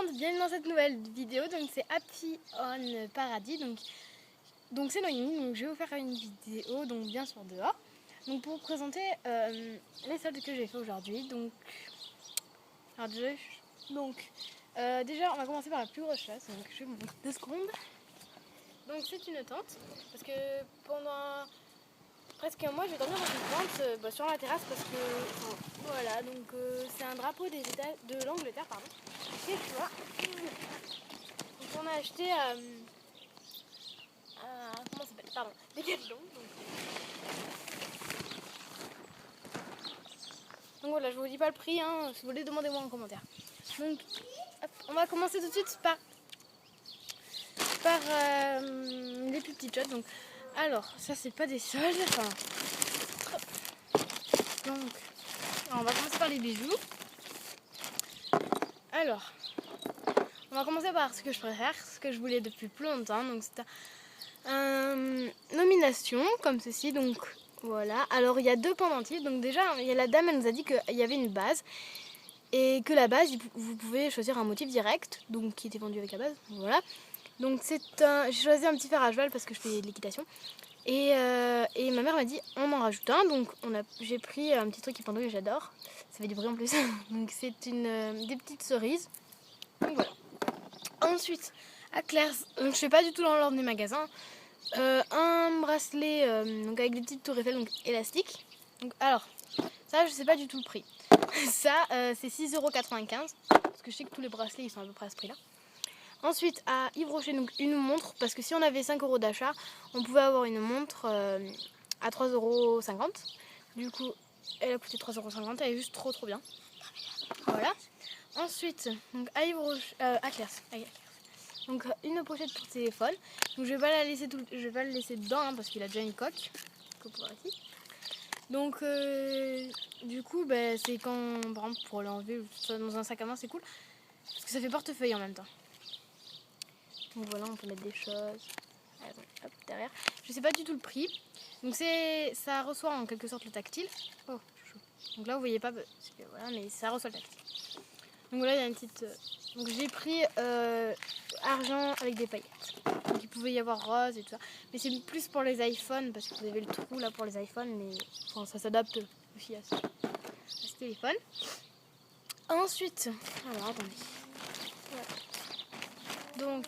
monde, bienvenue dans cette nouvelle vidéo. Donc c'est Happy on Paradis. Donc c'est Noémie. Donc je vais vous faire une vidéo, donc bien sûr dehors. Donc pour vous présenter les soldes que j'ai fait aujourd'hui. Déjà on va commencer par la plus grosse chasse. Donc je vais vous montrer 2 secondes. Donc c'est une tente parce que pendant presque un mois je vais dormir dans une tente sur la terrasse parce que voilà, donc c'est un drapeau de l'Angleterre, pardon. Et tu vois, donc on a acheté comment ça s'appelle, pardon, Decathlon. Donc voilà, je vous dis pas le prix, hein, si vous voulez demandez-moi en commentaire. Donc hop, on va commencer tout de suite par les plus petites choses. Donc alors ça c'est pas des soldes, enfin donc on va commencer par les bijoux. Alors on va commencer par ce que je préfère, ce que je voulais depuis plus longtemps. Donc c'est nomination comme ceci. Donc voilà. Alors il y a 2 pendentifs. Donc déjà il y a la dame, elle nous a dit qu'il y avait une base et que la base vous pouvez choisir un motif direct, donc qui était vendu avec la base. Voilà. Donc j'ai choisi un petit fer à cheval parce que je fais de l'équitation. Et ma mère m'a dit on en rajoute un. Donc j'ai pris un petit truc qui pendouille, j'adore. Ça fait du bruit en plus. Donc c'est des petites cerises. Donc voilà. Ensuite, à Claire's, je ne fais pas du tout dans l'ordre des magasins, un bracelet donc avec des petites tours Eiffel donc élastiques. Donc, alors, ça je sais pas du tout le prix. Ça c'est 6,95 €, parce que je sais que tous les bracelets ils sont à peu près à ce prix là. Ensuite à Yves Rocher, donc une montre, parce que si on avait 5 € d'achat, on pouvait avoir une montre à 3,50 €. Du coup elle a coûté 3,50 €, elle est juste trop bien. Voilà. Ensuite, donc à Yves Rocher, à Claire's. Donc une pochette pour téléphone. Donc je vais pas le laisser dedans hein, parce qu'il a déjà une coque. Donc du coup c'est quand par exemple pour l'enlever dans un sac à main c'est cool parce que ça fait portefeuille en même temps. Donc voilà, on peut mettre des choses. Hop, derrière. Je sais pas du tout le prix. Donc ça reçoit en quelque sorte le tactile. Oh, chou. Donc là vous voyez pas parce que, voilà, mais ça reçoit le tactile. Donc voilà, il y a une petite. Donc j'ai pris argent avec des paillettes. Donc il pouvait y avoir rose et tout ça. Mais c'est plus pour les iPhones parce que vous avez le trou là pour les iPhones. Mais enfin, ça s'adapte aussi à ce téléphone. Ensuite, alors attendez. Voilà. Donc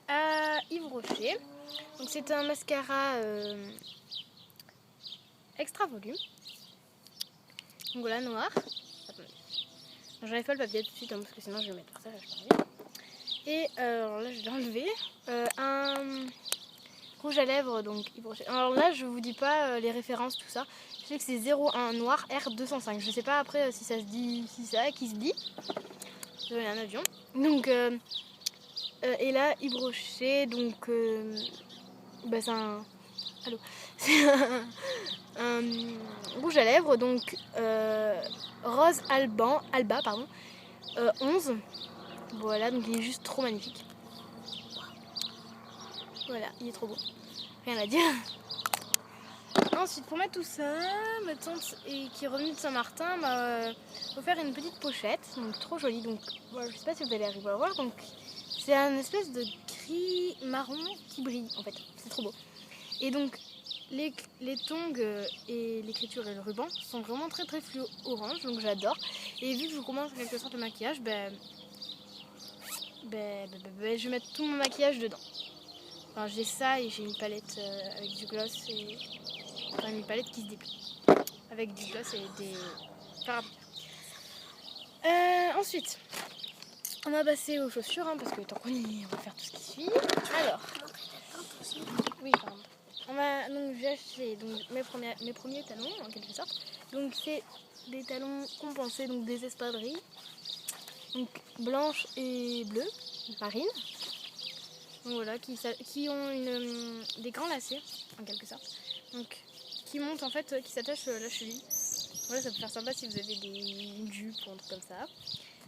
à Yves Rocher. Donc c'est un mascara extra volume. Donc voilà, noir. Attendez. J'enlève pas le papier tout de suite hein, parce que sinon je vais le mettre par ça, j'ai pas envie. Et alors là je l'ai enlevé. Un rouge à lèvres, donc alors là je vous dis pas les références, tout ça. Je sais que c'est 01 noir R205. Je sais pas après si ça se dit, si c'est ça qui se dit. Il y a un avion. Donc et là Yves Rocher, donc c'est un. Allô. C'est un rouge à lèvres, donc rose alba, pardon, 11. Voilà, donc il est juste trop magnifique. Voilà, il est trop beau. Rien à dire. Ensuite, pour mettre tout ça, ma tante qui est revenue de Saint-Martin m'a offert une petite pochette, donc trop jolie. Donc voilà, je sais pas si vous allez arriver à voir. Donc c'est un espèce de gris marron qui brille en fait. C'est trop beau. Et donc les tongs et l'écriture et le ruban sont vraiment très fluo orange, donc j'adore. Et vu que je commence en quelque sorte le maquillage, je vais mettre tout mon maquillage dedans. Enfin, j'ai ça et j'ai une palette avec du gloss et une palette qui se déplie avec du gloss et des parapluies. Ensuite, on va passer aux chaussures hein, parce que tant qu'on y est, on va faire tout ce qui suit. Alors, oui, pardon. Donc j'ai acheté mes premiers talons en quelque sorte. Donc c'est des talons compensés, donc des espadrilles, donc blanches et bleues, marines. Donc voilà, qui ont des grands lacets en quelque sorte. Donc qui montent en fait, qui s'attachent à la cheville. Voilà, ça peut faire sympa si vous avez une jupe ou un truc comme ça.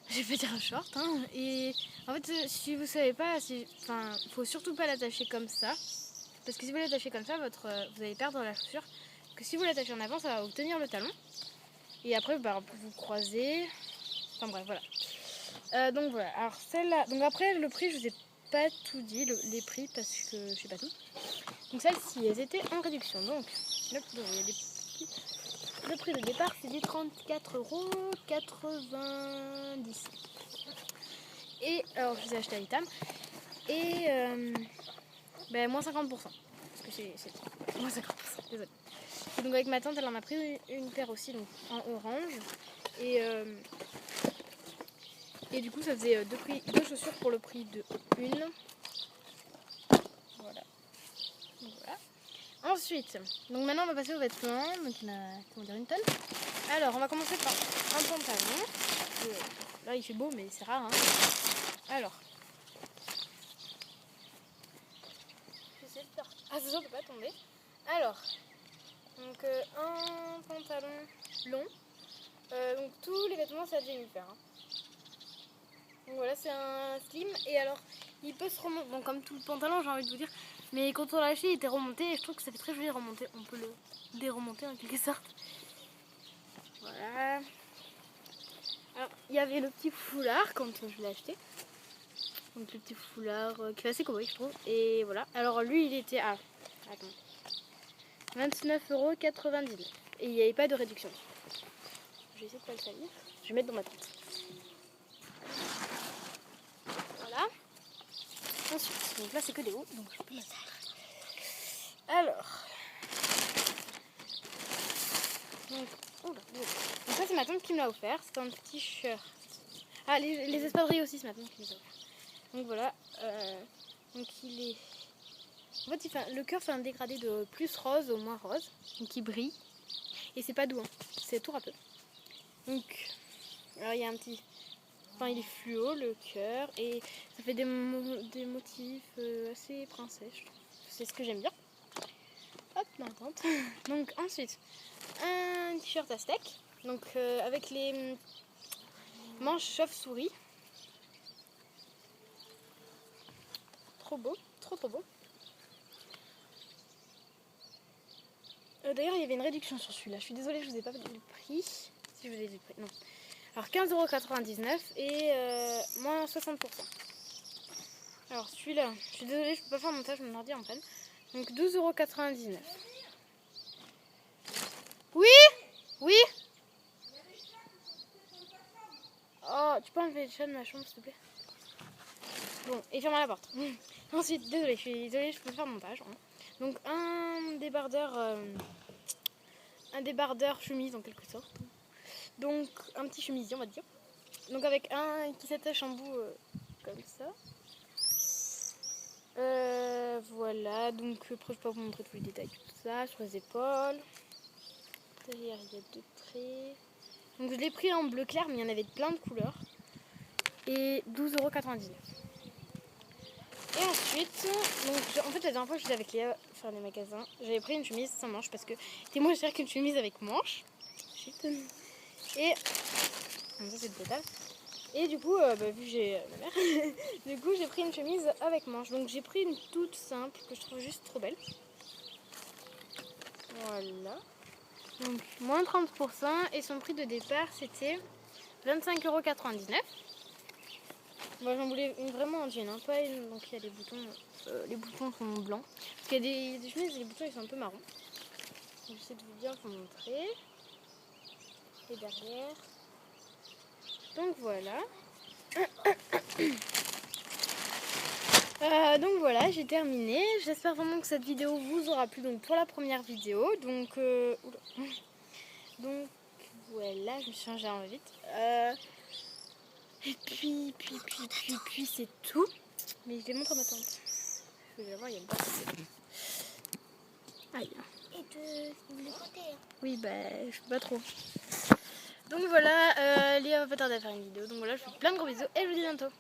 Je vais dire un short. Hein. Et en fait, si vous savez pas, faut surtout pas l'attacher comme ça. Parce que si vous l'attachez comme ça, vous allez perdre la chaussure. Que si vous l'attachez en avant, ça va vous tenir le talon. Et après, vous croisez. Enfin bref, voilà. Donc voilà, alors celle-là, donc après le prix je vous ai pas tout dit, les prix parce que je sais pas tout. Donc celles-ci elles étaient en réduction, donc hop, il y a des petits... Le prix de départ c'est du 34,90 €. Et alors je les ai achetés à Itam et moins 50%, parce que c'est moins 50%, désolé. Et donc avec ma tante elle en a pris une paire aussi, donc en orange, et du coup ça faisait deux chaussures pour le prix de une. Voilà. Donc, voilà. Ensuite, donc maintenant on va passer aux vêtements, donc il y en a une tonne. Alors on va commencer par un pantalon. Là il fait beau mais c'est rare, hein. Alors, j'essaie de faire... Ah c'est sûr, on peut pas tomber. Alors, donc un pantalon long. Donc tous les vêtements ça devait nous faire, hein. Donc voilà, c'est un slim et alors il peut se remonter, bon comme tout le pantalon j'ai envie de vous dire, mais quand on l'a acheté il était remonté et je trouve que ça fait très joli de remonter, on peut le déremonter en quelque sorte. Voilà. Alors il y avait le petit foulard quand je l'ai acheté, donc le petit foulard qui fait assez cowboy je trouve, et voilà. Alors lui il était à 29,99 € et il n'y avait pas de réduction. Je vais essayer de pas le salir, je vais mettre dans ma tente. Voilà. Ensuite, donc là c'est que des hauts, donc je peux mettre. Alors, donc ça c'est ma tante qui me l'a offert, c'est un petit shirt. Ah, les espadrilles aussi c'est ma tante qui me l'a offert. Donc voilà, donc il est... En fait le cœur fait un dégradé de plus rose au moins rose, donc il brille. Et c'est pas doux, hein. C'est tout râpeux. Donc, alors il y a un petit... Enfin il est fluo le cœur et ça fait des motifs assez princesse, je trouve. C'est ce que j'aime bien. Hop, ma tante. Donc ensuite, un t-shirt aztèque, donc avec les manches chauve-souris. Trop beau, trop beau. D'ailleurs, il y avait une réduction sur celui-là. Je suis désolée, je vous ai pas dit le prix. Si je vous ai dit le prix, non. Alors 15,99 € et moins 60%. Alors celui-là, je suis désolée, je peux pas faire montage, mon ordi en panne. Donc 12,99 €. Oui, oui. Oh, tu peux enlever le chat de ma chambre, s'il te plaît? Bon, et ferme la porte. Ensuite, désolée, je suis désolée, je peux faire montage, hein. Donc un débardeur chemise en quelque sorte. Donc un petit chemisier on va dire. Donc avec un qui s'attache en bout comme ça. Voilà, donc après je peux vous montrer tous les détails, tout ça, sur les épaules. Derrière il y a deux traits. Donc je l'ai pris en bleu clair mais il y en avait de plein de couleurs. Et 12,99 €. Et ensuite, donc, en fait la dernière fois que j'étais avec Léa faire les magasins, j'avais pris une chemise sans manches parce que c'était moins cher qu'une chemise avec manches. Et ça c'est le total. Et du coup, vu que j'ai ma mère, du coup j'ai pris une chemise avec manches. Donc j'ai pris une toute simple que je trouve juste trop belle. Voilà. Donc moins 30% et son prix de départ c'était 25,99 €. Moi j'en voulais une vraiment en jean, hein, pas une, donc il y a des boutons, les boutons sont blancs. Parce qu'il y a des chemises et les boutons ils sont un peu marrons. J'essaie de vous bien vous montrer. Et derrière. Donc voilà. Donc voilà, j'ai terminé. J'espère vraiment que cette vidéo vous aura plu, donc pour la première vidéo. Donc voilà, je me suis changée en vite. Et puis c'est tout. Mais je les montre à ma tante. Je vais voir, il y a le bas. Aïe. Et vous voulez compter, hein? Oui, je peux pas trop. Donc voilà, Léa va pas tarder à faire une vidéo. Donc voilà, je vous fais plein de gros bisous et je vous dis à bientôt.